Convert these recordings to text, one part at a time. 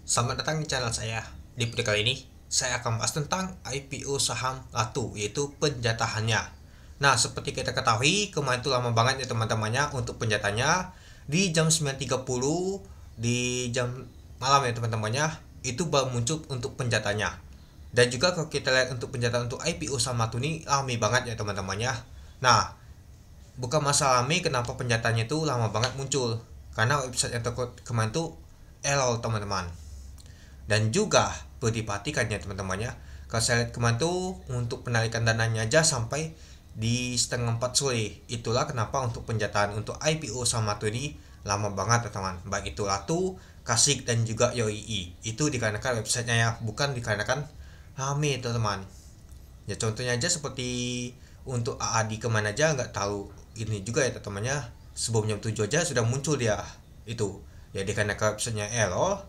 Selamat datang di channel saya. Di video kali ini, saya akan membahas tentang IPO saham Latu, yaitu penjatahannya. Nah, seperti kita ketahui, kemarin itu lama banget ya teman-temannya untuk penjatahannya. Di jam 9.30, di jam malam ya teman-temannya, itu baru muncul untuk penjatahannya. Dan juga kalau kita lihat untuk penjataan untuk IPO saham Latu ini, lama banget ya teman-temannya. Nah, bukan masalah lama, kenapa penjatahannya itu lama banget muncul. Karena website yang kemarin itu error teman-teman. Dan juga perlu diperhatikan ya teman-temannya, kalau saya lihat kemarin tuh untuk penarikan dananya aja sampai di setengah 4 sore. Itulah kenapa untuk penjataan untuk IPO sama tuh ini lama banget teman-teman. Baik itu Latu, Kasik dan juga YOII. Itu dikarenakan websitenya ya, bukan dikarenakan rame teman-teman. Ya contohnya aja seperti untuk AAD kemana aja nggak tahu ini juga ya teman-temannya. Sebelum jam 7 aja sudah muncul dia itu. Ya dikarenakan websitenya error,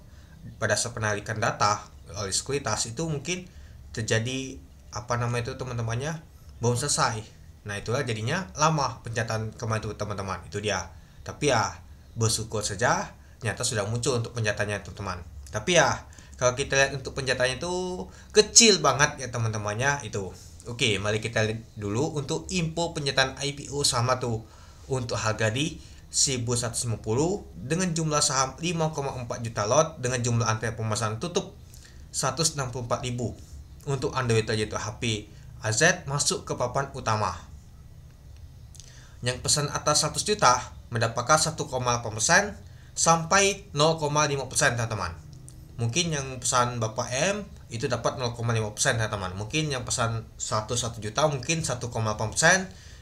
pada saat penarikan data oleh sekuritas itu mungkin terjadi apa namanya itu teman-temannya belum selesai. Nah itulah jadinya lama pencataan kemarin itu teman-teman, itu dia. Tapi ya bersyukur saja nyata sudah muncul untuk penjataannya teman-teman. Tapi ya kalau kita lihat untuk penjataannya itu kecil banget ya teman-temannya itu. Oke, mari kita lihat dulu untuk info penjataan IPO sama tuh untuk harga di 1150 dengan jumlah saham 5,4 juta lot dengan jumlah antrian pemasaran tutup 164.000. Untuk Android yaitu HP AZ masuk ke papan utama. Yang pesan atas 100 juta mendapatkan 1,8% sampai 0,5% teman-teman. Mungkin yang pesan Bapak M itu dapat 0,5% teman-teman. Mungkin yang pesan 101 juta mungkin 1,8%.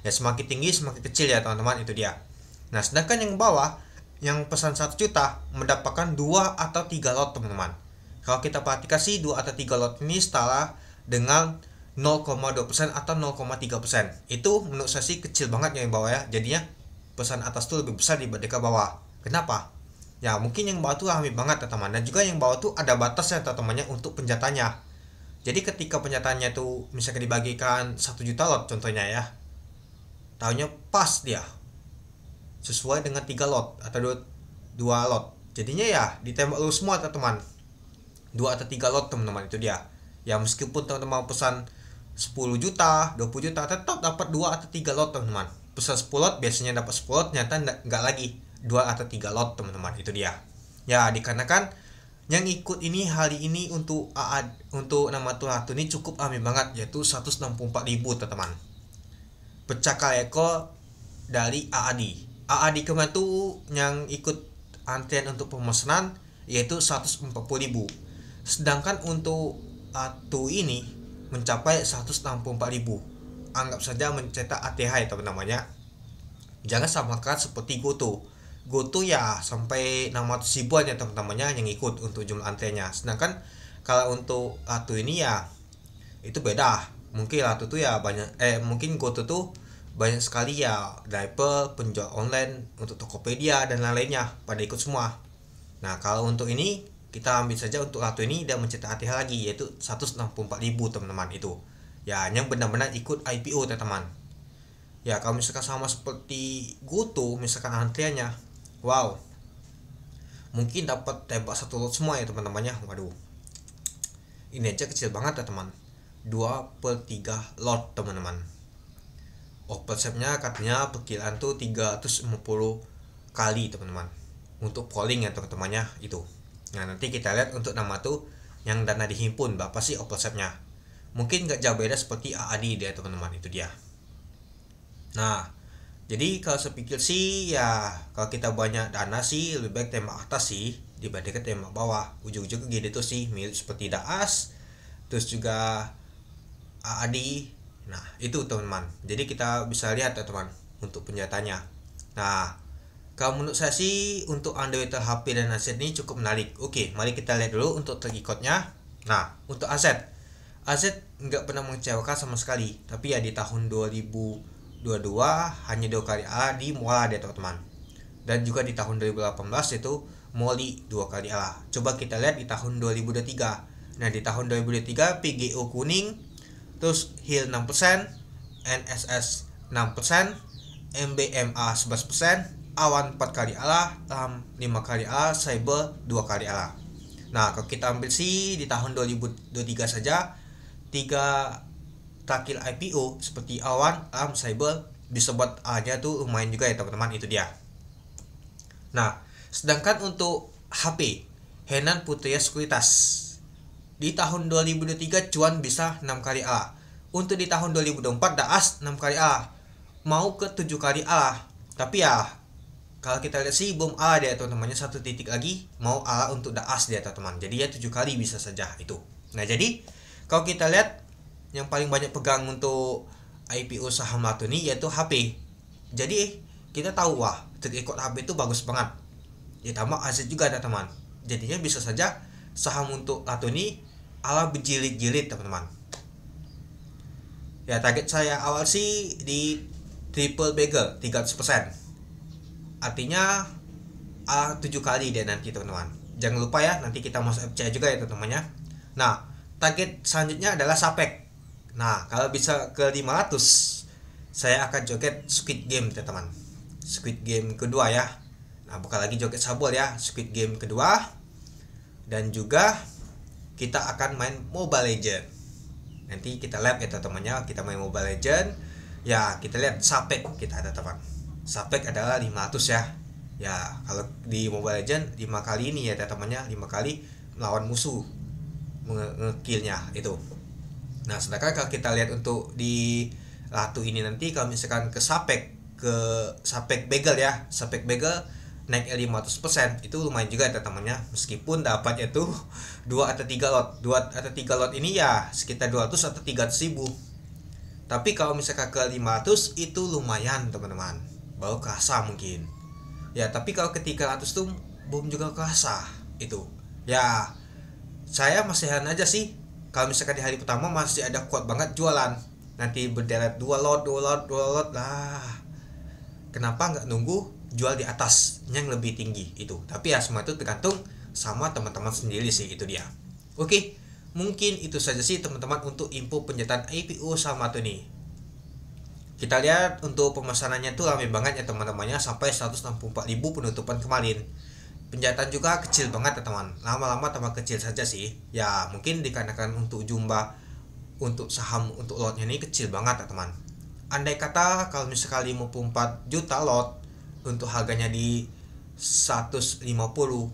Ya semakin tinggi semakin kecil ya teman-teman, itu dia. Nah, sedangkan yang bawah yang pesan 1 juta mendapatkan 2 atau 3 lot teman-teman. Kalau kita perhatikan sih 2 atau 3 lot ini setara dengan 0,2% atau 0,3%. Itu menurut saya sih kecil banget yang bawah ya. Jadinya pesan atas tuh lebih besar dibandingkan bawah. Kenapa? Ya mungkin yang bawah tuh ramai banget teman-teman. Dan juga yang bawah tuh ada batasnya teman-temannya untuk penjatanya. Jadi ketika penjataannya tuh misalkan dibagikan 1 juta lot contohnya ya, tahunnya pas dia sesuai dengan 3 lot atau 2 lot. Jadinya ya ditembak lu semua teman-teman. 2 atau 3 lot teman-teman, itu dia. Ya meskipun teman-teman pesan 10 juta, 20 juta tetap dapat 2 atau 3 lot teman-teman. Pesan 10 lot biasanya dapat 10 lot, ternyata enggak lagi 2 atau 3 lot teman-teman, itu dia. Ya dikarenakan yang ikut ini hari ini untuk untuk nama Latu ini cukup ramai banget, yaitu 164.000 teman-teman. Pecah ekor dari AAD kemarin tuh yang ikut antrian untuk pemesanan yaitu 140.000. Sedangkan untuk Latu ini mencapai 164.000. Anggap saja mencetak ATH ya teman-temannya. Jangan samakan seperti GoTo. GoTo ya sampai 600 ribuan ya teman-temannya yang ikut untuk jumlah antriannya. Sedangkan kalau untuk Latu ini ya itu beda. Mungkin Latu tuh ya banyak mungkin GoTo tuh banyak sekali ya driver, penjual online untuk Tokopedia dan lain-lainnya pada ikut semua. Nah kalau untuk ini kita ambil saja untuk Latu ini dan mencetak ATH lagi yaitu 164.000 teman-teman itu. Ya yang benar-benar ikut IPO teman-teman. Ya kalau misalkan sama seperti GoTo misalkan antriannya, wow, mungkin dapat tembak satu lot semua ya teman-temannya. Waduh, ini aja kecil banget ya teman, 2/3 lot teman-teman. Oversapnya katanya perkiraan tuh 350 kali teman-teman untuk polling ya teman-temannya itu. Nah nanti kita lihat untuk nama tuh yang dana dihimpun berapa sih oversapnya. Mungkin nggak jauh beda seperti AAD dia teman-teman, itu dia. Nah jadi kalau saya pikir sih ya kalau kita banyak dana sih lebih baik tembak atas sih dibandingkan tembak bawah. Ujung-ujungnya gini tuh sih mirip seperti Daas, terus juga AAD. Nah itu teman-teman, jadi kita bisa lihat ya teman untuk penjatanya. Nah kalau menurut saya sih untuk Android HP dan aset ini cukup menarik. Oke, mari kita lihat dulu untuk terikutnya. Nah untuk aset nggak pernah mengecewakan sama sekali, tapi ya di tahun 2022 hanya 2 kali A di Mola deh teman-teman, dan juga di tahun 2018 itu Moli 2 kali A. Coba kita lihat di tahun 2023. Nah di tahun 2023 PGO kuning, terus HIL 6%, NSS 6%, MBMA 11%, Awan 4 kali ala, RAM 5 kali ala, Cyber 2 kali ala. Nah, kalau kita ambil sih di tahun 2023 saja, 3 terakhir IPO seperti Awan, Arm, Cyber disebut A-nya tuh lumayan juga ya teman-teman, itu dia. Nah, sedangkan untuk HP Henan Putraya Sekuritas di tahun 2023 cuan bisa 6 kali A. Untuk di tahun 2024 Daas 6 kali A. Mau ke 7 kali A. Tapi ya kalau kita lihat sih belum A dia teman-temannya, 1 titik lagi mau A untuk Daas dia teman-teman. Jadi ya 7 kali bisa saja itu. Nah, jadi kalau kita lihat yang paling banyak pegang untuk IPO saham Latuni yaitu HP. Jadi kita tahu wah track HP itu bagus banget. Ya tambah aset juga ada teman. Jadinya bisa saja saham untuk Latuni ala berjilid-jilid teman-teman. Ya target saya awal sih di triple bagel 300%. Artinya 7 kali dia nanti teman-teman. Jangan lupa ya nanti kita masuk FCA juga ya teman-temannya. Nah, target selanjutnya adalah Sapek. Nah, kalau bisa ke 500, saya akan joget Squid Game teman-teman. Squid Game kedua ya. Nah, bukan lagi joget sabol ya, Squid Game kedua. Dan juga kita akan main Mobile Legend. Nanti kita live ya teman-temannya, kita main Mobile Legend. Ya, kita lihat Sapek kita ada teman. Sapek adalah 500 ya. Ya, kalau di Mobile Legend 5 kali ini ya teman-temannya, 5 kali melawan musuh ngekillnya itu. Nah, sedangkan kalau kita lihat untuk di Latu ini nanti kalau misalkan ke Sapek Bagel ya, Sapek Bagel naik 500% itu lumayan juga teman-temannya, meskipun dapatnya tuh 2 atau 3 lot. 2 atau 3 lot ini ya sekitar 200 atau 300 ribu. Tapi kalau misalkan ke 500 itu lumayan teman-teman, baru kerasa mungkin. Ya, tapi kalau ke 300 tuh belum juga kerasa itu. Ya, saya masih heran aja sih. Kalau misalkan di hari pertama masih ada kuat banget jualan, nanti berderet 2 lot lah. Kenapa nggak nunggu jual di atas yang lebih tinggi itu? Tapi ya semua itu tergantung sama teman-teman sendiri sih, itu dia. Oke, mungkin itu saja sih teman-teman untuk info penjatan IPO saham Latuni. Kita lihat untuk pemesanannya tuh ramai banget ya teman-temannya, sampai 164.000 penutupan kemarin. Penjatan juga kecil banget ya teman, lama-lama tambah kecil saja sih. Ya mungkin dikarenakan untuk jumlah untuk saham untuk lotnya ini kecil banget ya teman. Andai kata kalau misalkan 54 juta lot untuk harganya di 150,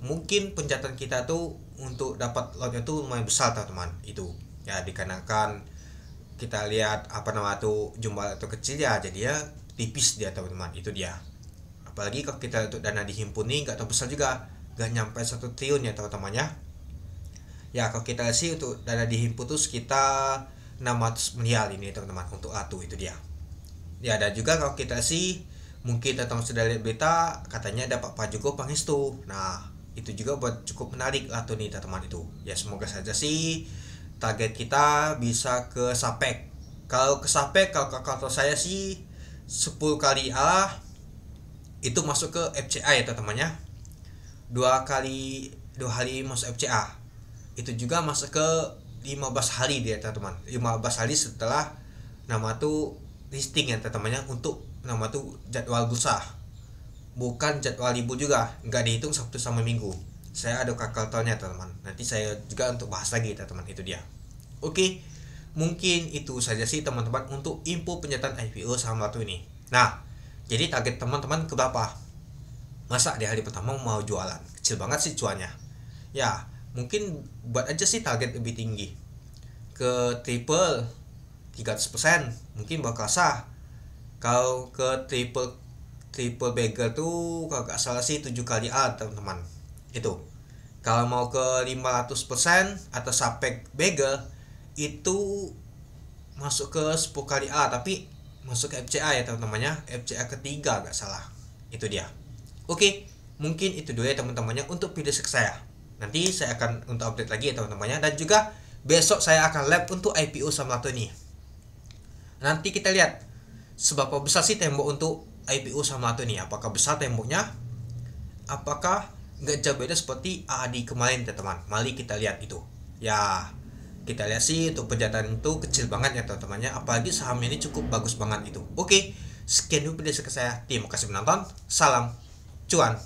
mungkin penjatan kita tuh untuk dapat lotnya tuh lumayan besar teman-teman itu. Ya dikarenakan kita lihat tuh jumlah itu kecil ya, jadi ya tipis dia teman-teman, itu dia. Apalagi kalau kita untuk dana dihimpun nih nggak terlalu besar juga, nggak nyampe 1 triliun ya teman-temannya. Ya kalau kita sih untuk dana dihimpun tuh sekitar 600 miliar ini teman-teman untuk Latu, itu dia. Ya dan juga kalau kita sih mungkin teman-teman sudah lihat berita katanya ada Pak Joko Pangestu. Nah itu juga buat cukup menarik Latu nih teman-teman itu. Ya semoga saja sih target kita bisa ke Sapek. Kalau ke Sapek, kalau kata saya sih 10 kali A itu masuk ke FCA ya teman-temannya. 2 hari masuk FCA. Itu juga masuk ke 15 hari dia teman-teman. 15 hari setelah nama tuh listing ya teman-temannya, untuk nama tuh jadwal bursa. Bukan jadwal libur juga, nggak dihitung Sabtu sama Minggu. Saya ada kalkulatornya teman-teman. Nanti saya juga untuk bahas lagi teman-teman, itu dia. Oke, mungkin itu saja sih teman-teman untuk info penjatan IPO saham Latu ini. Nah, jadi target teman-teman ke berapa? Masa di hari pertama mau jualan? Kecil banget sih cuannya. Ya, mungkin buat aja sih target lebih tinggi. Ke triple 300% mungkin bakal sah. Kalau ke triple bagel tuh kalau gak salah sih 7 kali A teman-teman. Itu. Kalau mau ke 500% atau Sapek bagel itu masuk ke 10 kali A, tapi masuk ke FCA ya teman-temannya, FCA ketiga gak salah, itu dia. Oke, mungkin itu dulu ya teman-temannya untuk video saya. Nanti saya akan untuk update lagi ya teman-temannya, dan juga besok saya akan live untuk IPO saham Latu ini. Nanti kita lihat seberapa besar sih tembok untuk IPO saham Latu ini. Apakah besar temboknya, apakah nggak jauh beda seperti AAD kemarin teman-teman. Mari kita lihat itu ya. Kita lihat sih untuk penjatan itu kecil banget ya teman-temannya, apalagi sahamnya ini cukup bagus banget itu. Oke, sekian dulu video saya. Terima kasih menonton. Salam cuan.